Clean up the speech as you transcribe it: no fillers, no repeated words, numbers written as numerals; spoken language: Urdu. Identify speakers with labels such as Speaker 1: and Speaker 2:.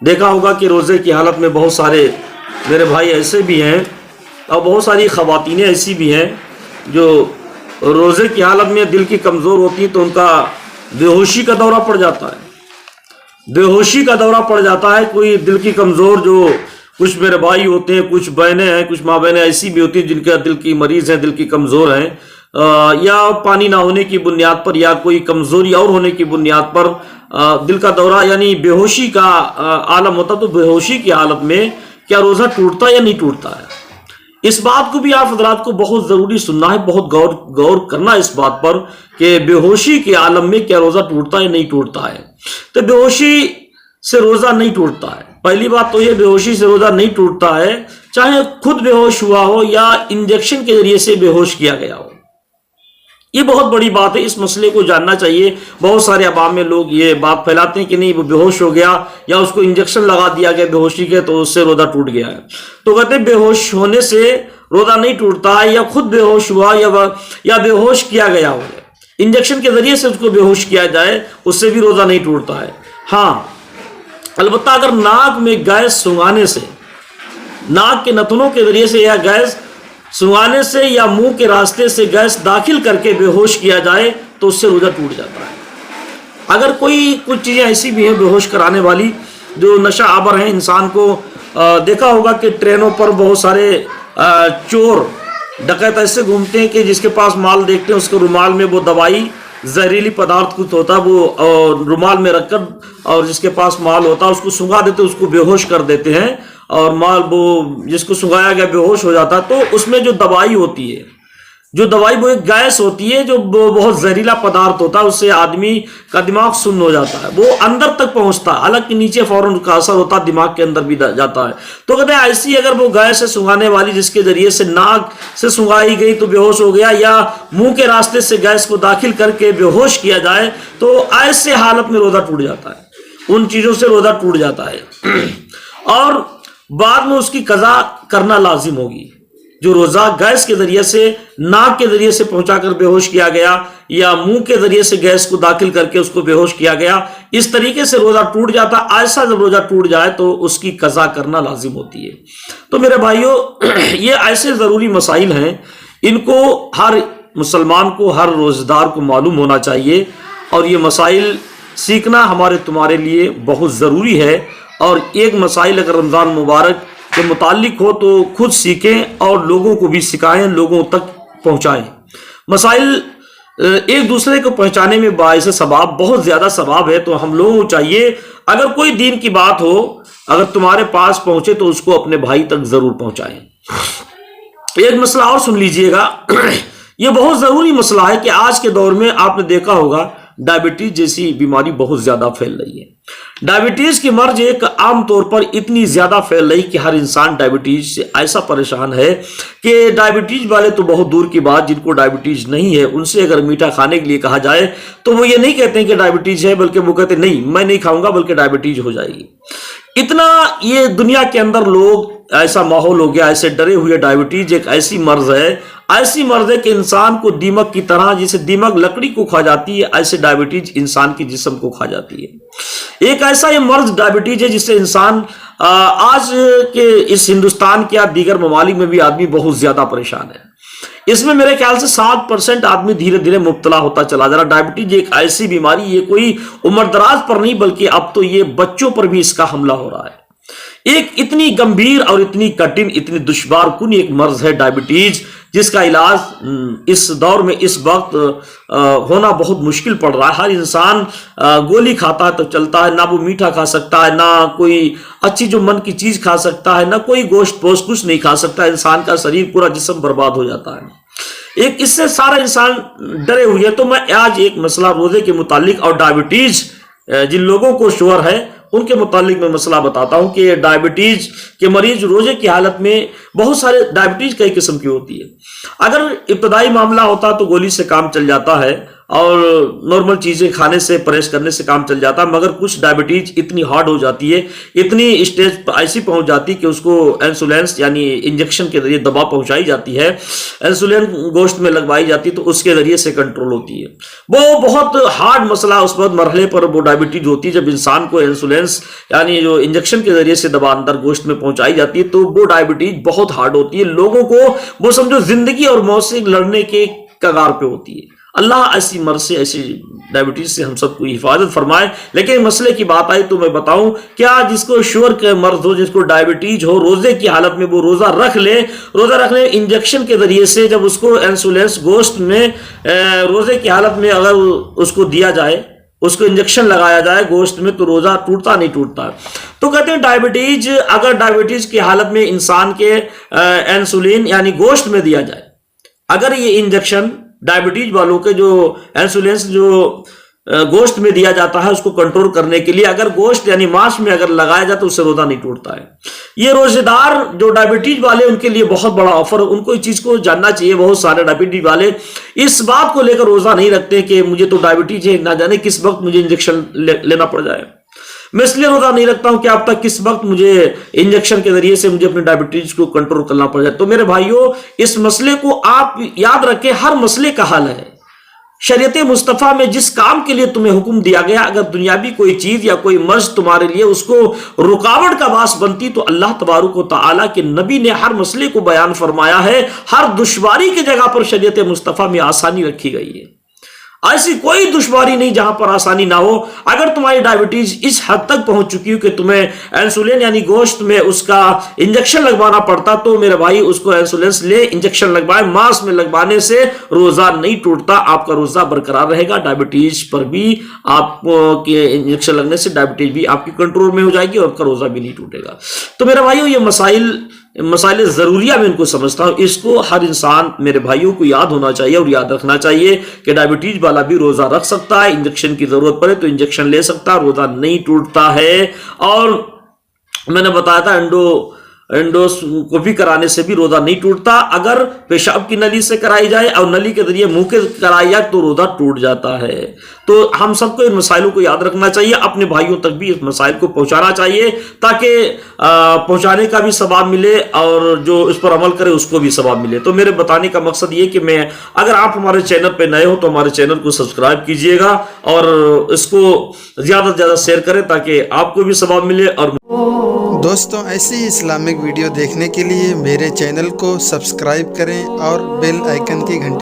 Speaker 1: دیکھا ہوگا کہ روزے کی حالت میں بہت سارے میرے بھائی ایسے بھی ہیں اور بہت ساری خواتینیں ایسی بھی ہیں جو روزے کی حالت میں دل کی کمزور ہوتی ہیں تو ان کا بے ہوشی کا دورہ پڑ جاتا ہے، بے ہوشی کا دورہ پڑ جاتا ہے۔ کوئی دل کی کمزور، جو کچھ میرے بھائی ہوتے ہیں، کچھ بہنیں ہیں، کچھ ماں بہنیں ایسی بھی ہوتی ہیں جن کا دل کی مریض ہیں، دل کی کمزور ہیں، یا پانی نہ ہونے کی بنیاد پر یا کوئی کمزوری اور ہونے کی بنیاد پر دل کا دورہ یعنی بے ہوشی کا عالم ہوتا، تو بے ہوشی کی حالت میں کیا روزہ ٹوٹتا یا نہیں ٹوٹتا ہے؟ اس بات کو بھی آپ حضرات کو بہت ضروری سننا ہے، بہت غور کرنا اس بات پر کہ بے ہوشی کے عالم میں کیا روزہ ٹوٹتا ہے یا نہیں ٹوٹتا ہے۔ تو بے ہوشی سے روزہ نہیں ٹوٹتا ہے۔ پہلی بات تو یہ، بے ہوشی سے روزہ نہیں ٹوٹتا ہے، چاہے خود بے ہوش ہوا ہو یا انجیکشن کے ذریعے سے بے ہوش کیا گیا ہو۔ یہ بہت بڑی بات ہے، اس مسئلے کو جاننا چاہیے۔ بہت سارے عوام میں لوگ یہ بات پھیلاتے ہیں کہ نہیں وہ بے ہوش ہو گیا یا اس کو انجیکشن لگا دیا گیا بے ہوشی کے تو اس سے روزہ ٹوٹ گیا ہے۔ تو کہتے ہیں بے ہوش ہونے سے روزہ نہیں ٹوٹتا ہے، یا خود بے ہوش ہوا یا بے ہوش کیا گیا ہو، انجیکشن کے ذریعے سے اس کو بے ہوش کیا جائے، اس سے بھی روزہ نہیں ٹوٹتا ہے۔ ہاں البتہ اگر ناک میں گیس سونگھانے سے، ناک کے نتنوں کے ذریعے سے یا گیس سونگھانے سے یا منہ کے راستے سے گیس داخل کر کے بے ہوش کیا جائے تو اس سے روزہ ٹوٹ جاتا ہے۔ اگر کوئی کچھ چیزیں ایسی بھی ہیں بے ہوش کرانے والی جو نشہ آور ہیں، انسان کو دیکھا ہوگا کہ ٹرینوں پر بہت سارے چور ڈکیت ایسے گھومتے ہیں کہ جس کے پاس مال دیکھتے ہیں اس کے رومال میں وہ دوائی زہریلی پدارتھ کچھ ہوتا ہے، وہ رومال میں رکھ کر اور جس کے پاس مال ہوتا ہے اس کو سنگھا دیتے، اس کو بے ہوش کر دیتے ہیں، اور مال وہ جس کو سنگھایا گیا بے ہوش ہو جاتا ہے۔ تو اس میں جو دوائی ہوتی ہے، جو دوائی وہ ایک گیس ہوتی ہے جو بہت زہریلا پدارتھ ہوتا ہے، اس سے آدمی کا دماغ سن ہو جاتا ہے، وہ اندر تک پہنچتا ہے، حالانکہ نیچے فوراً کا اثر ہوتا ہے، دماغ کے اندر بھی جاتا ہے۔ تو کہتے ہیں ایسی اگر وہ گیس سے سنگھانے والی جس کے ذریعے سے ناک سے سنگھائی گئی تو بے ہوش ہو گیا، یا منہ کے راستے سے گیس کو داخل کر کے بے ہوش کیا جائے تو ایسے حالت میں روزہ ٹوٹ جاتا ہے، ان چیزوں سے روزہ ٹوٹ جاتا ہے، اور بعد میں اس کی قضا کرنا لازم ہوگی۔ جو روزہ گیس کے ذریعے سے، ناک کے ذریعے سے پہنچا کر بے ہوش کیا گیا یا منہ کے ذریعے سے گیس کو داخل کر کے اس کو بے ہوش کیا گیا، اس طریقے سے روزہ ٹوٹ جاتا۔ ایسا جب روزہ ٹوٹ جائے تو اس کی قضا کرنا لازم ہوتی ہے۔ تو میرے بھائیوں، یہ ایسے ضروری مسائل ہیں، ان کو ہر مسلمان کو، ہر روزدار کو معلوم ہونا چاہیے، اور یہ مسائل سیکھنا ہمارے تمہارے لیے بہت ضروری ہے۔ اور ایک مسائل اگر رمضان مبارک کے متعلق ہو تو خود سیکھیں اور لوگوں کو بھی سکھائیں، لوگوں تک پہنچائیں۔ مسائل ایک دوسرے کو پہنچانے میں باعث ثواب، بہت زیادہ ثواب ہے، تو ہم لوگوں کو چاہیے اگر کوئی دین کی بات ہو، اگر تمہارے پاس پہنچے تو اس کو اپنے بھائی تک ضرور پہنچائیں۔ ایک مسئلہ اور سن لیجئے گا، یہ بہت ضروری مسئلہ ہے کہ آج کے دور میں آپ نے دیکھا ہوگا ڈائبٹیز جیسی بیماری بہت زیادہ پھیل رہی ہے۔ ڈائبٹیز کی مرض ایک عام طور پر اتنی زیادہ پھیل رہی کہ ہر انسان ڈائبٹیز سے ایسا پریشان ہے کہ ڈائبٹیز والے تو بہت دور کی بات، جن کو ڈائبٹیز نہیں ہے ان سے اگر میٹھا کھانے کے لیے کہا جائے تو وہ یہ نہیں کہتے ہیں کہ ڈائبٹیز ہے، بلکہ وہ کہتے ہیں نہیں میں نہیں کھاؤں گا، بلکہ ڈائبٹیز ہو جائے گی۔ اتنا یہ دنیا کے اندر لوگ، ایسا ماحول ہو گیا، ایسے ڈرے ہوئے۔ ڈائبٹیز ایک ایسی مرض ہے، ایسی مرض ہے کہ انسان کو دیمک کی طرح، جیسے دیمک لکڑی کو کھا جاتی ہے، ایسے ڈائبٹیز انسان کی جسم کو کھا جاتی ہے۔ ایک ایسا یہ مرض ڈائبٹیز ہے جس سے انسان آج کے اس ہندوستان کے یا دیگر ممالک میں بھی آدمی بہت زیادہ پریشان ہے۔ اس میں میرے خیال سے 7% آدمی دھیرے دھیرے مبتلا ہوتا چلا جا رہا۔ ڈائبٹیز ایک ایسی بیماری، یہ کوئی عمر دراز پر نہیں بلکہ اب تو یہ بچوں پر بھی اس کا حملہ ہو رہا ہے۔ ایک اتنی گمبھیر اور اتنی کٹھن، اتنی دشوار کن ایک مرض ہے ڈائبٹیز، جس کا علاج اس دور میں اس وقت ہونا بہت مشکل پڑ رہا ہے۔ ہر انسان گولی کھاتا ہے تو چلتا ہے، نہ وہ میٹھا کھا سکتا ہے، نہ کوئی اچھی جو من کی چیز کھا سکتا ہے، نہ کوئی گوشت پوست کچھ نہیں کھا سکتا۔ انسان کا شریر، پورا جسم برباد ہو جاتا ہے۔ ایک اس سے سارا انسان ڈرے ہوئے۔ تو میں آج ایک مسئلہ روزے کے متعلق اور ڈائبٹیز جن لوگوں کو شوگر ہے ان کے متعلق میں مسئلہ بتاتا ہوں کہ ڈائبٹیز کے مریض روزے کی حالت میں، بہت سارے ڈائبٹیز کئی قسم کی ہوتی ہے۔ اگر ابتدائی معاملہ ہوتا تو گولی سے کام چل جاتا ہے، اور نارمل چیزیں کھانے سے پرہیز کرنے سے کام چل جاتا ہے، مگر کچھ ڈائبٹیز اتنی ہارڈ ہو جاتی ہے، اتنی اسٹیج ایسی پہنچ جاتی کہ اس کو انسولینس یعنی انجیکشن کے ذریعے دوا پہنچائی جاتی ہے، انسولین گوشت میں لگوائی جاتی ہے تو اس کے ذریعے سے کنٹرول ہوتی ہے۔ وہ بہت ہارڈ مسئلہ اس وقت مرحلے پر وہ ڈائبٹیز ہوتی ہے جب انسان کو انسولینس یعنی جو انجیکشن کے ذریعے سے دوا اندر گوشت میں پہنچائی جاتی ہے تو وہ ڈائبٹیز بہت ہارڈ ہوتی ہے، لوگوں کو وہ سمجھو زندگی اور موت سے لڑنے کے کگار پہ ہوتی ہے۔ اللہ ایسی مرض سے ایسی ڈائبٹیز سے ہم سب کو حفاظت فرمائے۔ لیکن مسئلے کی بات آئی تو میں بتاؤں، کیا جس کو شوگر کے مرض ہو، جس کو ڈائبٹیز ہو، روزے کی حالت میں وہ روزہ رکھ لے انجیکشن کے ذریعے سے جب اس کو انسولینس گوشت میں روزے کی حالت میں اگر اس کو دیا جائے، اس کو انجیکشن لگایا جائے گوشت میں تو روزہ ٹوٹتا نہیں ٹوٹتا؟ تو کہتے ہیں ڈائبٹیز، اگر ڈائبٹیز کی حالت میں انسان کے انسولین یعنی گوشت میں دیا جائے، اگر یہ انجیکشن ڈائبٹیز والوں کے جو انسولینس جو گوشت میں دیا جاتا ہے اس کو کنٹرول کرنے کے لیے، اگر گوشت یعنی ماس میں اگر لگایا جائے تو اس سے روزہ نہیں ٹوٹتا ہے۔ یہ روزے دار جو ڈائبٹیز والے ان کے لیے بہت بڑا آفر، ان کو اس چیز کو جاننا چاہیے۔ بہت سارے ڈائبٹیز والے اس بات کو لے کر روزہ نہیں رکھتے کہ مجھے تو ڈائبٹیز ہے، نہ جانے کس وقت مجھے انجیکشن لینا پڑ جائے۔ میں اس لیے روزہ نہیں رکھتا ہوں کہ اب تک کس وقت مجھے انجیکشن کے ذریعے سے مجھے اپنے ڈائبٹیز کو کنٹرول کرنا پڑ جائے۔ تو میرے بھائیوں، اس مسئلے کو آپ یاد رکھیں، ہر مسئلے کا حل ہے۔ شریعت مصطفیٰ میں جس کام کے لیے تمہیں حکم دیا گیا، اگر دنیاوی کوئی چیز یا کوئی مرض تمہارے لیے اس کو رکاوٹ کا باعث بنتی تو اللہ تبارک و تعالیٰ کے نبی نے ہر مسئلے کو بیان فرمایا ہے۔ ہر دشواری کی جگہ پر شریعت مصطفیٰ میں آسانی رکھی گئی ہے۔ ایسی کوئی دشواری نہیں جہاں پر آسانی نہ ہو۔ اگر تمہاری ڈائبٹیز اس حد تک پہنچ چکی ہو کہ تمہیں انسولین یعنی گوشت میں اس کا انجیکشن لگوانا پڑتا تو میرے بھائی اس کو انسولینس لے، انجیکشن لگوائے۔ ماس میں لگوانے سے روزہ نہیں ٹوٹتا، آپ کا روزہ برقرار رہے گا۔ ڈائبٹیز پر بھی آپ کے انجیکشن لگنے سے ڈائبٹیز بھی آپ کی کنٹرول میں ہو جائے گی اور آپ کا روزہ بھی نہیں ٹوٹے گا۔ تو میرے بھائیوں، یہ مسائل ضروریہ میں ان کو سمجھتا ہوں، اس کو ہر انسان میرے بھائیوں کو یاد ہونا چاہیے اور یاد رکھنا چاہیے کہ ڈائبٹیز والا بھی روزہ رکھ سکتا ہے، انجیکشن کی ضرورت پڑے تو انجیکشن لے سکتا ہے، روزہ نہیں ٹوٹتا ہے۔ اور میں نے بتایا تھا انڈوسکوپی کرانے سے بھی روزہ نہیں ٹوٹتا، اگر پیشاب کی نلی سے کرائی جائے اور نلی کے ذریعے منہ کے کرائی جائے تو روزہ ٹوٹ جاتا ہے۔ تو ہم سب کو ان مسائلوں کو یاد رکھنا چاہیے، اپنے بھائیوں تک بھی اس مسائل کو پہنچانا چاہیے تاکہ پہنچانے کا بھی ثواب ملے اور جو اس پر عمل کرے اس کو بھی ثواب ملے۔ تو میرے بتانے کا مقصد یہ کہ اگر آپ ہمارے چینل پہ نئے ہو تو ہمارے چینل کو سبسکرائب کیجئے گا اور اس کو زیادہ سے زیادہ شیئر کریں تاکہ آپ کو بھی ثواب ملے۔ اور
Speaker 2: دوستوں، ایسی اسلامک ویڈیو دیکھنے کے لیے میرے چینل کو سبسکرائب کریں اور بیل آئیکن کی گھنٹی